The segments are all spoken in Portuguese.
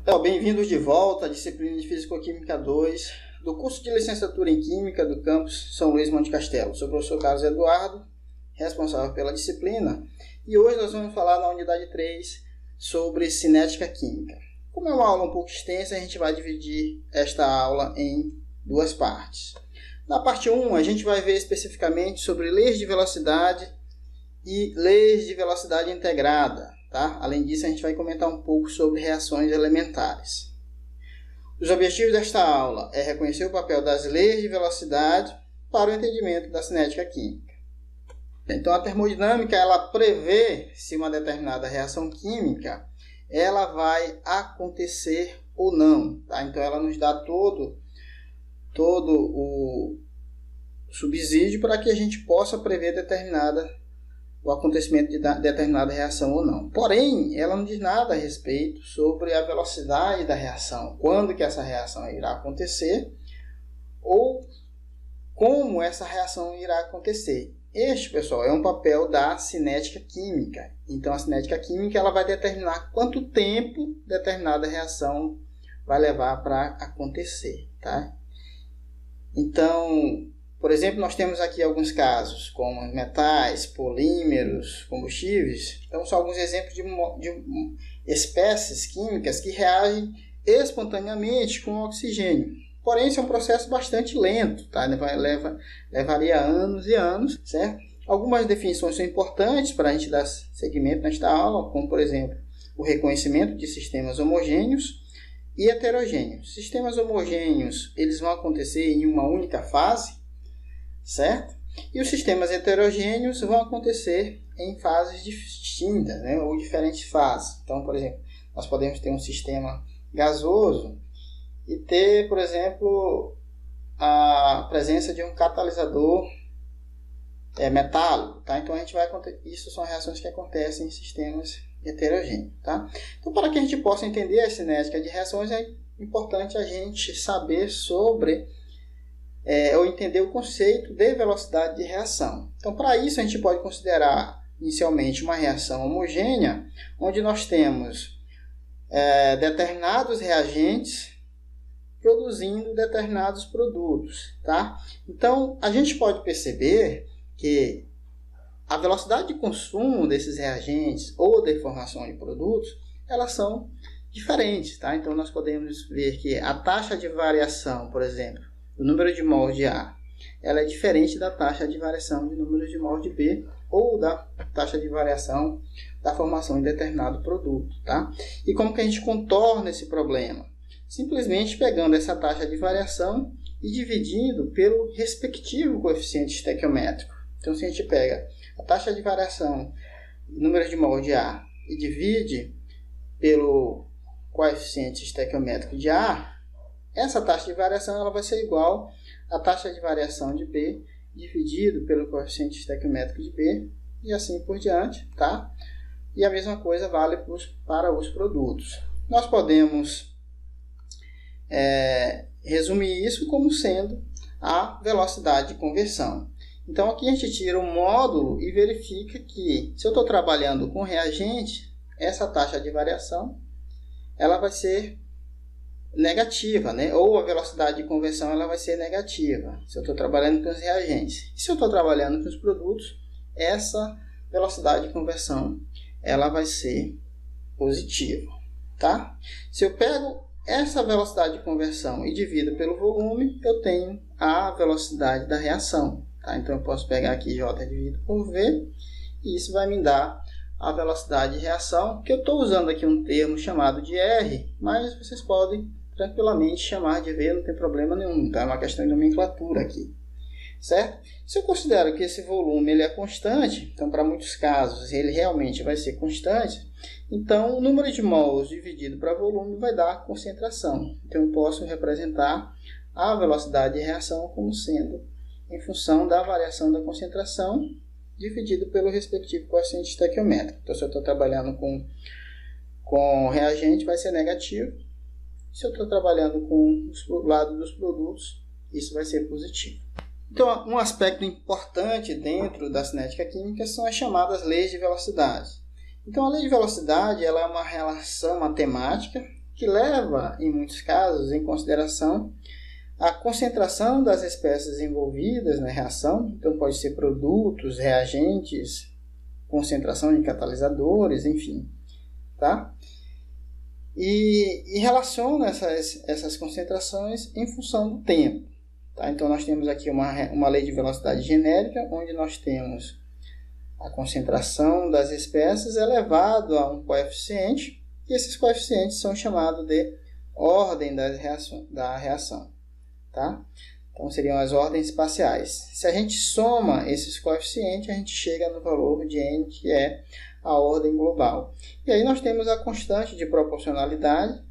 Então, bem-vindos de volta à disciplina de Físico-Química 2 do curso de Licenciatura em Química do campus São Luís Monte Castelo. Sou o professor Carlos Eduardo, responsável pela disciplina, e hoje nós vamos falar na unidade 3 sobre cinética química. Como é uma aula um pouco extensa, a gente vai dividir esta aula em duas partes. Na parte 1, a gente vai ver especificamente sobre leis de velocidade e leis de velocidade integrada. Tá? Além disso, a gente vai comentar um pouco sobre reações elementares. Os objetivos desta aula é reconhecer o papel das leis de velocidade para o entendimento da cinética química. Então, a termodinâmica ela prevê se uma determinada reação química ela vai acontecer ou não. Tá? Então, ela nos dá todo o subsídio para que a gente possa prever o acontecimento de determinada reação ou não. Porém, ela não diz nada a respeito sobre a velocidade da reação, quando que essa reação irá acontecer ou como essa reação irá acontecer. Este, pessoal, é um papel da cinética química. Então, a cinética química ela vai determinar quanto tempo determinada reação vai levar para acontecer. Tá? Então, por exemplo, nós temos aqui alguns casos, como metais, polímeros, combustíveis. Então, são alguns exemplos de espécies químicas que reagem espontaneamente com o oxigênio. Porém, isso é um processo bastante lento, tá? Levaria anos e anos, certo? Algumas definições são importantes para a gente dar seguimento nesta aula, como, por exemplo, o reconhecimento de sistemas homogêneos e heterogêneos. Sistemas homogêneos, eles vão acontecer em uma única fase, certo? E os sistemas heterogêneos vão acontecer em fases distintas, né? Ou diferentes fases. Então, por exemplo, nós podemos ter um sistema gasoso e ter, por exemplo, a presença de um catalisador metálico. Tá? Então, isso são reações que acontecem em sistemas heterogêneos. Tá? Então, para que a gente possa entender a cinética de reações, é importante a gente saber sobre ou entender o conceito de velocidade de reação. Então, para isso, a gente pode considerar inicialmente uma reação homogênea, onde nós temos determinados reagentes produzindo determinados produtos. Tá? Então, a gente pode perceber que a velocidade de consumo desses reagentes ou de formação de produtos, elas são diferentes. Tá? Então, nós podemos ver que a taxa de variação, por exemplo, o número de mols de A, ela é diferente da taxa de variação de número de mols de B ou da taxa de variação da formação de determinado produto. Tá? E como que a gente contorna esse problema? Simplesmente pegando essa taxa de variação e dividindo pelo respectivo coeficiente estequiométrico. Então, se a gente pega a taxa de variação do número de mols de A e divide pelo coeficiente estequiométrico de A, essa taxa de variação ela vai ser igual à taxa de variação de B dividido pelo coeficiente estequiométrico de B e assim por diante. Tá? E a mesma coisa vale para os produtos. Nós podemos resumir isso como sendo a velocidade de conversão. Então, aqui a gente tira um módulo e verifica que se eu estou trabalhando com reagente, essa taxa de variação ela vai ser negativa, né? Ou a velocidade de conversão ela vai ser negativa, se eu estou trabalhando com os reagentes. E se eu estou trabalhando com os produtos, essa velocidade de conversão ela vai ser positiva. Tá? Se eu pego essa velocidade de conversão e divido pelo volume, eu tenho a velocidade da reação. Tá? Então, eu posso pegar aqui J dividido por V, e isso vai me dar a velocidade de reação, que eu estou usando aqui um termo chamado de R, mas vocês podem tranquilamente chamar de V, não tem problema nenhum, tá? É uma questão de nomenclatura aqui, certo? Se eu considero que esse volume ele é constante, então para muitos casos ele realmente vai ser constante, então o número de mols dividido para volume vai dar concentração. Então eu posso representar a velocidade de reação como sendo em função da variação da concentração dividido pelo respectivo coeficiente estequiométrico. Então, se eu estou trabalhando com reagente, vai ser negativo. Se eu estou trabalhando com o lado dos produtos, isso vai ser positivo. Então, um aspecto importante dentro da cinética química são as chamadas leis de velocidade. Então, a lei de velocidade ela é uma relação matemática que leva, em muitos casos, em consideração a concentração das espécies envolvidas na reação. Então, pode ser produtos, reagentes, concentração de catalisadores, enfim, tá? E relaciona essas concentrações em função do tempo. Tá? Então, nós temos aqui uma lei de velocidade genérica, onde nós temos a concentração das espécies elevado a um coeficiente, e esses coeficientes são chamados de ordem da reação. Tá? Então, seriam as ordens espaciais. Se a gente soma esses coeficientes, a gente chega no valor de n, que é a ordem global. E aí nós temos a constante de proporcionalidade,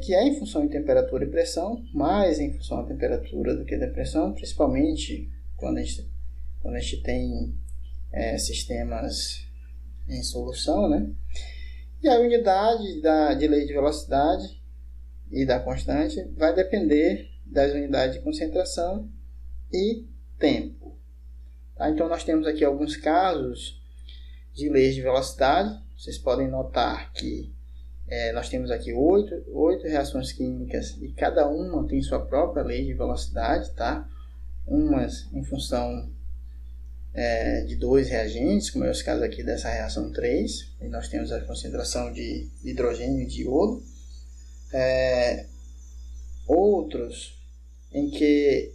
que é em função de temperatura e pressão, mais em função da temperatura do que da pressão, principalmente quando a gente tem sistemas em solução, né? E a unidade de lei de velocidade e da constante vai depender das unidades de concentração e tempo. Tá? Então, nós temos aqui alguns casos de leis de velocidade. Vocês podem notar que nós temos aqui 8 reações químicas e cada uma tem sua própria lei de velocidade, tá? Umas em função de 2 reagentes, como é o caso aqui dessa reação 3, e nós temos a concentração de hidrogênio e de iodo. Outros em que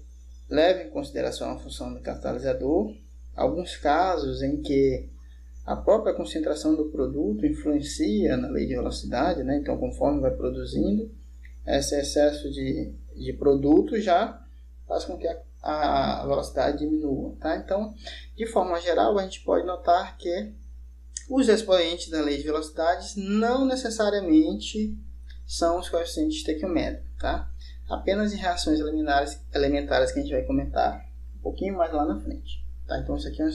leva em consideração a função do catalisador, alguns casos em que a própria concentração do produto influencia na lei de velocidade, né? Então, conforme vai produzindo, esse excesso de produto já faz com que a velocidade diminua. Tá? Então, de forma geral, a gente pode notar que os expoentes da lei de velocidades não necessariamente são os coeficientes estequiométricos. Tá? Apenas em reações elementares que a gente vai comentar um pouquinho mais lá na frente. Tá? Então, esse aqui é o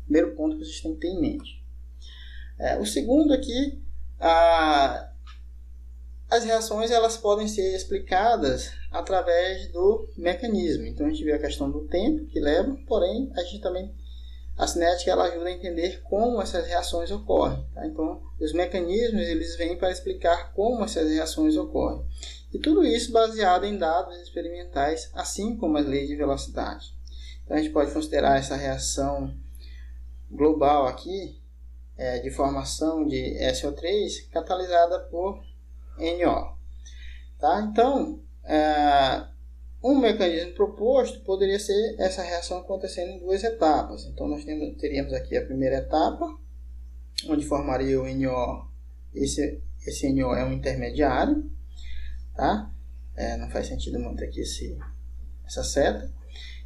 primeiro ponto que vocês têm que ter em mente. O segundo aqui, as reações elas podem ser explicadas através do mecanismo. Então, a gente vê a questão do tempo que leva, porém, a cinética ela ajuda a entender como essas reações ocorrem. Tá? Então, os mecanismos eles vêm para explicar como essas reações ocorrem. E tudo isso baseado em dados experimentais, assim como as leis de velocidade. Então, a gente pode considerar essa reação global aqui, de formação de SO3, catalisada por NO. Tá? Então, um mecanismo proposto poderia ser essa reação acontecendo em 2 etapas. Então, nós teríamos aqui a primeira etapa, onde formaria o NO. Esse NO é um intermediário. Tá? Não faz sentido muito aqui essa seta.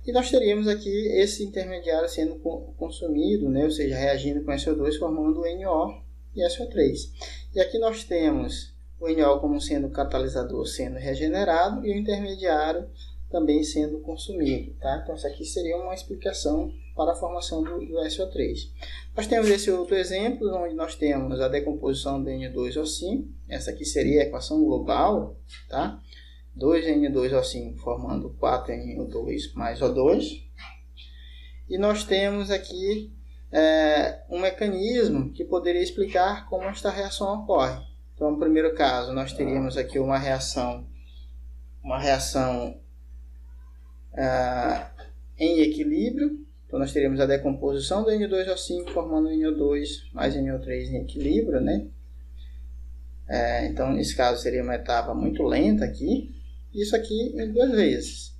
E nós teríamos aqui esse intermediário sendo consumido, né? Ou seja, reagindo com SO2, formando o NO e SO3. E aqui nós temos o NO como sendo catalisador sendo regenerado e o intermediário também sendo consumido. Tá? Então, isso aqui seria uma explicação para a formação do SO3. Nós temos esse outro exemplo, onde nós temos a decomposição do N2O5. Essa aqui seria a equação global. Tá? 2N2O5 formando 4NO2 mais O2. E nós temos aqui um mecanismo que poderia explicar como esta reação ocorre. Então, no primeiro caso, nós teríamos aqui uma reação em equilíbrio. Então, nós teríamos a decomposição do N2O5 formando NO2 mais NO3 em equilíbrio, né? Então, nesse caso, seria uma etapa muito lenta aqui. Isso aqui em 2 vezes.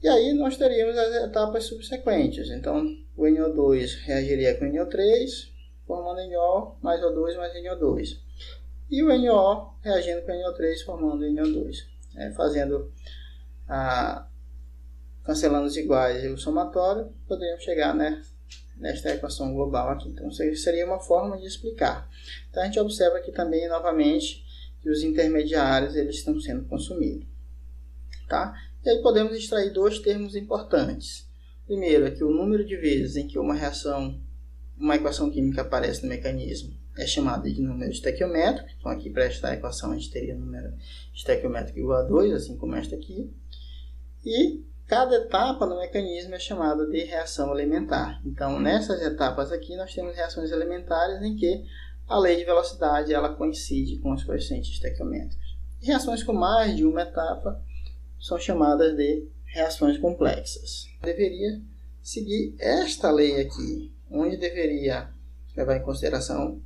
E aí, nós teríamos as etapas subsequentes. Então, o NO2 reagiria com o NO3, formando NO mais O2 mais NO2. E o NO reagindo com o NO3, formando NO2. Cancelando os iguais e o somatório, poderíamos chegar, né, nesta equação global aqui. Então, isso seria uma forma de explicar. Então, a gente observa aqui também, novamente, que os intermediários eles estão sendo consumidos. Tá? E aí podemos extrair 2 termos importantes. Primeiro, é que o número de vezes em que uma equação química aparece no mecanismo é chamado de número estequiométrico. Então, aqui para esta equação, a gente teria número estequiométrico igual a 2, assim como esta aqui. E cada etapa no mecanismo é chamada de reação elementar. Então, nessas etapas aqui, nós temos reações elementares em que a lei de velocidade ela coincide com os coeficientes estequiométricos. Reações com mais de uma etapa são chamadas de reações complexas. Deveria seguir esta lei aqui, onde deveria levar em consideração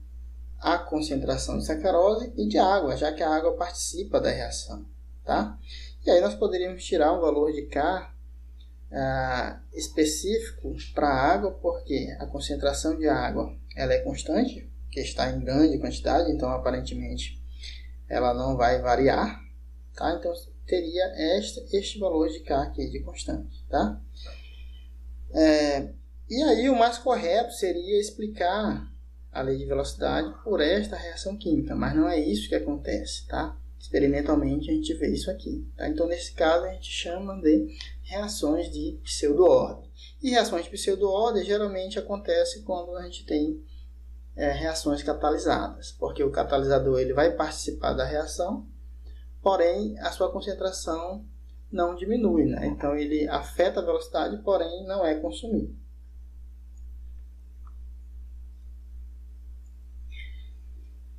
a concentração de sacarose e de água, já que a água participa da reação, tá? E aí nós poderíamos tirar um valor de K específico para a água, porque a concentração de água ela é constante, que está em grande quantidade, então aparentemente ela não vai variar, tá? Então teria este valor de K aqui de constante, tá? E aí o mais correto seria explicar a lei de velocidade por esta reação química, mas não é isso que acontece, tá? Experimentalmente a gente vê isso aqui, tá? Então nesse caso a gente chama de reações de pseudo-ordem. E reações de pseudo-ordem geralmente acontece quando a gente tem reações catalisadas, porque o catalisador ele vai participar da reação, porém a sua concentração não diminui, né? Então ele afeta a velocidade, porém não é consumido.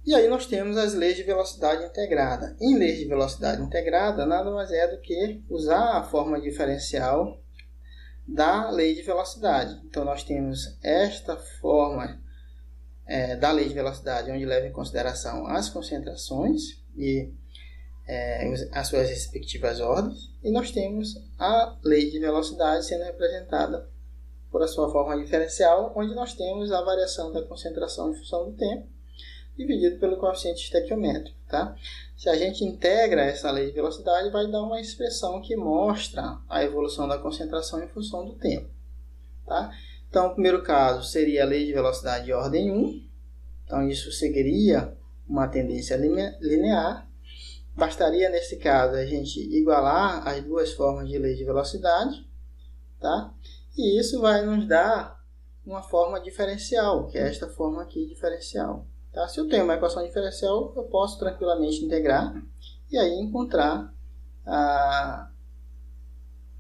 E aí nós temos as leis de velocidade integrada. Em leis de velocidade integrada, nada mais é do que usar a forma diferencial da lei de velocidade. Então nós temos esta forma da lei de velocidade, onde leva em consideração as concentrações e as suas respectivas ordens. E nós temos a lei de velocidade sendo representada por a sua forma diferencial, onde nós temos a variação da concentração em função do tempo, dividido pelo coeficiente estequiométrico, tá? Se a gente integra essa lei de velocidade, vai dar uma expressão que mostra a evolução da concentração em função do tempo, tá? Então, o primeiro caso seria a lei de velocidade de ordem 1. Então, isso seguiria uma tendência linear. Bastaria, nesse caso, a gente igualar as duas formas de lei de velocidade, tá? E isso vai nos dar uma forma diferencial, que é esta forma aqui diferencial. Tá? Se eu tenho uma equação diferencial, eu posso tranquilamente integrar e aí encontrar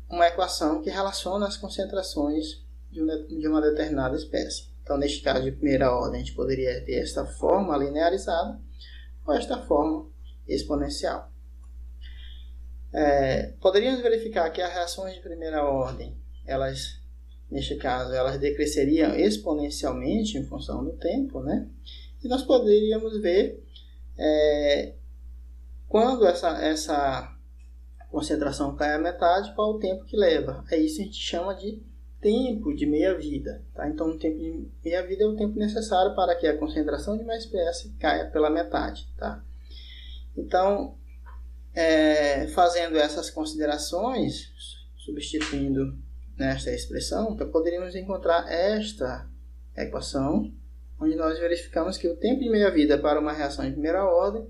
uma equação que relaciona as concentrações de uma determinada espécie. Então, neste caso de primeira ordem, a gente poderia ter esta forma linearizada ou esta forma exponencial. Poderíamos verificar que as reações de primeira ordem, neste caso, elas decresceriam exponencialmente em função do tempo, né? E nós poderíamos ver quando essa concentração cai à metade, qual o tempo que leva. Isso a gente chama de tempo de meia-vida. Tá? Então, o tempo de meia-vida é o tempo necessário para que a concentração de uma espécie caia pela metade. Tá? Então, fazendo essas considerações, substituindo nesta expressão, poderíamos encontrar esta equação, onde nós verificamos que o tempo de meia-vida para uma reação de primeira ordem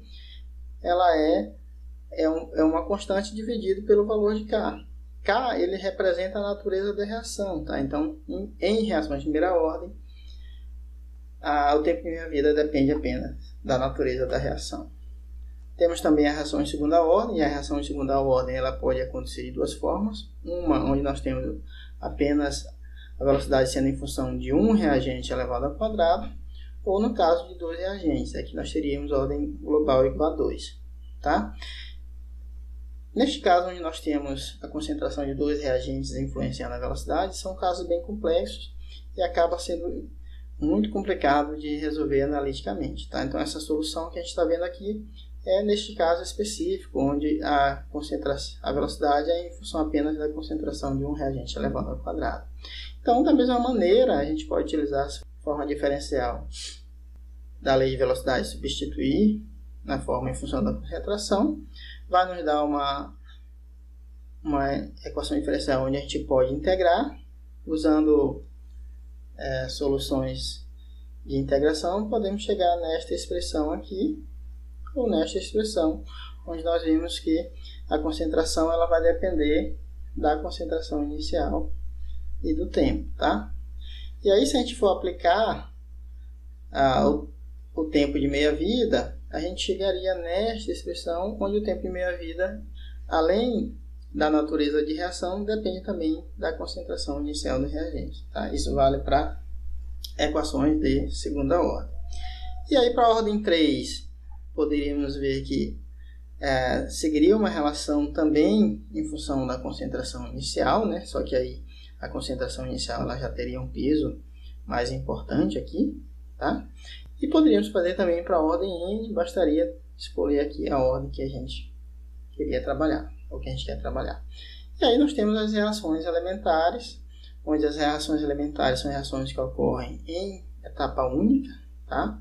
ela é uma constante dividido pelo valor de K. K ele representa a natureza da reação. Tá? Então, em reações de primeira ordem, o tempo de meia-vida depende apenas da natureza da reação. Temos também a reação de segunda ordem, e a reação de segunda ordem ela pode acontecer de duas formas. Uma onde nós temos apenas a velocidade sendo em função de um reagente elevado ao quadrado, ou no caso de dois reagentes, aqui nós teríamos ordem global igual a 2. Tá? Neste caso, onde nós temos a concentração de dois reagentes influenciando a velocidade, são casos bem complexos e acaba sendo muito complicado de resolver analiticamente. Tá? Então, essa solução que a gente está vendo aqui é neste caso específico, onde a velocidade é em função apenas da concentração de um reagente elevado ao quadrado. Então, da mesma maneira, a gente pode utilizar essa forma diferencial da lei de velocidade, substituir na forma em função da concentração, vai nos dar uma equação diferencial onde a gente pode integrar, usando soluções de integração, podemos chegar nesta expressão aqui, ou nesta expressão, onde nós vimos que a concentração ela vai depender da concentração inicial e do tempo, tá? E aí, se a gente for aplicar o tempo de meia-vida, a gente chegaria nesta expressão, onde o tempo de meia-vida, além da natureza de reação, depende também da concentração inicial do reagente. Tá? Isso vale para equações de segunda ordem. E aí para a ordem 3, poderíamos ver que seguiria uma relação também em função da concentração inicial, né? Só que aí a concentração inicial ela já teria um peso mais importante aqui, tá? E poderíamos fazer também para a ordem N, bastaria escolher aqui a ordem que a gente queria trabalhar, ou que a gente quer trabalhar. E aí nós temos as reações elementares, onde as reações elementares são reações que ocorrem em etapa única, tá?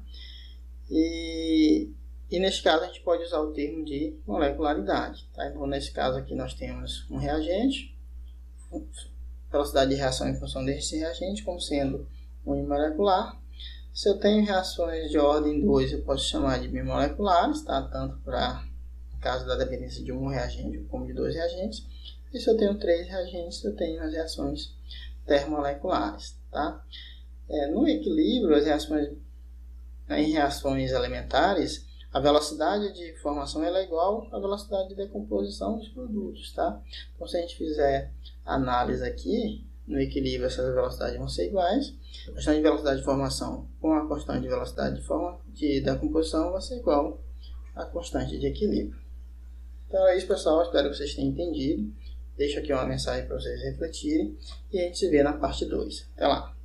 E neste caso a gente pode usar o termo de molecularidade, tá? Então nesse caso aqui nós temos um reagente, velocidade de reação em função desse reagente como sendo unimolecular. Se eu tenho reações de ordem 2, eu posso chamar de bimoleculares, tá? Tanto para o caso da dependência de um reagente como de 2 reagentes. E se eu tenho 3 reagentes, eu tenho as reações termomoleculares, tá? No equilíbrio, em reações elementares, a velocidade de formação ela é igual à velocidade de decomposição dos produtos, tá? Então, se a gente fizer análise aqui, no equilíbrio essas velocidades vão ser iguais. A constante de velocidade de formação com a constante de velocidade de decomposição vai ser igual à constante de equilíbrio. Então é isso, pessoal. Espero que vocês tenham entendido. Deixo aqui uma mensagem para vocês refletirem e a gente se vê na parte 2. Até lá!